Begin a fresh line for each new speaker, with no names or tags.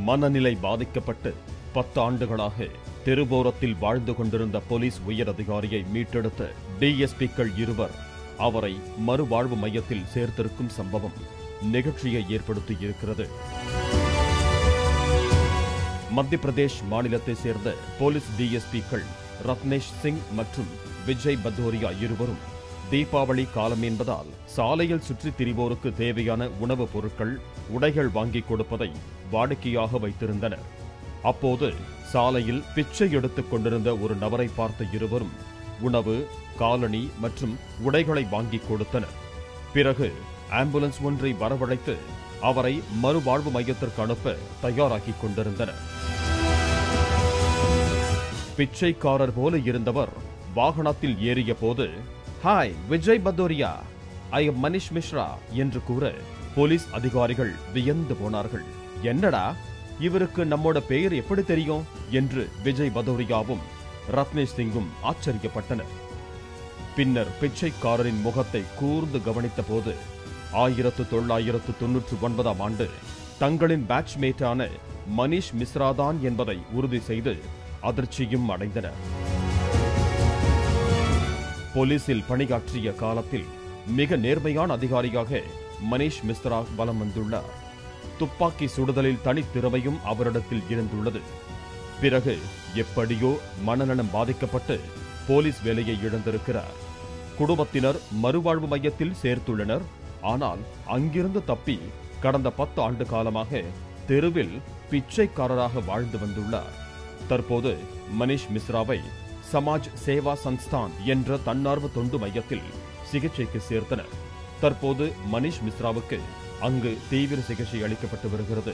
மனநிலை பாதிக்கப்பட்டு 10 ஆண்டுகளாக தெருவோரத்தில் வாழ்ந்து கொண்டிருந்த போலீஸ் உயர் அதிகாரியை மீட்டெடுத்த டிஎஸ்பிக்கள் இருவர் அவரை மறுவாழ்வு மையத்தில் சேர்த்திருக்கும் சம்பவம் நிகழ்ச்சியை ஏற்படுத்தியிருக்கிறது. மத்திய பிரதேஷ் மாநிலத்தை சேர்ந்த போலீஸ் டிஎஸ்பிக்கள் ரத்னேஷ் சிங் மற்றும் விஜய் பத்தோரியா இருவரும் தீபாவளி காலம் என்பதால் சாலையில் சுற்றி திரிவோருக்கு தேவையான உணவுப் பொருட்கள், உடைகள் வாங்கிக் கொடுப்பதை வாடிக்கையாக வைத்திருந்தனர். அப்போது சாலையில் பிச்சை எடுத்துக் கொண்டிருந்த ஒரு நபரை பார்த்த இருவரும் உணவு, காலணி மற்றும் உடைகளை வாங்கிக் கொடுத்தனர். பிறகு ஆம்புலன்ஸ் ஒன்றை வரவழைத்து அவரை மறுவாழ்வு மையத்திற்கு அனுப்ப தயாராகிக் கொண்டிருந்தனர். பிச்சைக்காரர் போல இருந்தவர் வாகனத்தில் ஏறிய போது, "hi Vijay Bhadauria, I am Manish Mishra" என்று கூற போலீஸ் அதிகாரிகள் வியந்து போனார்கள். "என்னடா, இவருக்கு நம்மோட பெயர் எப்படி தெரியும்?" என்று விஜய் பத்தோரியாவும் ரத்னேஷ் சிங்கும் ஆச்சரியப்பட்டனர். பின்னர் பிச்சைக்காரரின் முகத்தை கூர்ந்து கவனித்த போது 1999ஆம் ஆண்டு தங்களின் பேட்ச்மேட்டான மனிஷ் மிஸ்ராதான் என்பதை உறுதி செய்து அதிர்ச்சியும் அடைந்தனர். போலீசில் பணியாற்றிய காலத்தில் மிக நேர்மையான அதிகாரியாக மனிஷ் மிஸ்ரா வலம் வந்துள்ளார். துப்பாக்கி சுடுதலில் தனித்திறமையும் அவரிடத்தில் இருந்துள்ளது. பிறகு எப்படியோ மனநலம் பாதிக்கப்பட்டு போலீஸ் வேலையை இழந்திருக்கிறார். குடும்பத்தினர் மறுவாழ்வு மையத்தில் சேர்த்துள்ளனர். ஆனால் அங்கிருந்து தப்பி கடந்த 10 ஆண்டு காலமாக தெருவில் பிச்சைக்காரராக வாழ்ந்து வந்துள்ளார். தற்போது மனிஷ் மிஸ்ராவை சமாஜ் சேவா சன்ஸ்தான் என்ற தன்னார்வ தொண்டு மையத்தில் சிகிச்சைக்கு சேர்த்தனர். தற்போது மனிஷ் மிஸ்ராவுக்கு அங்கு தீவிர சிகிச்சை அளிக்கப்பட்டு வருகிறது.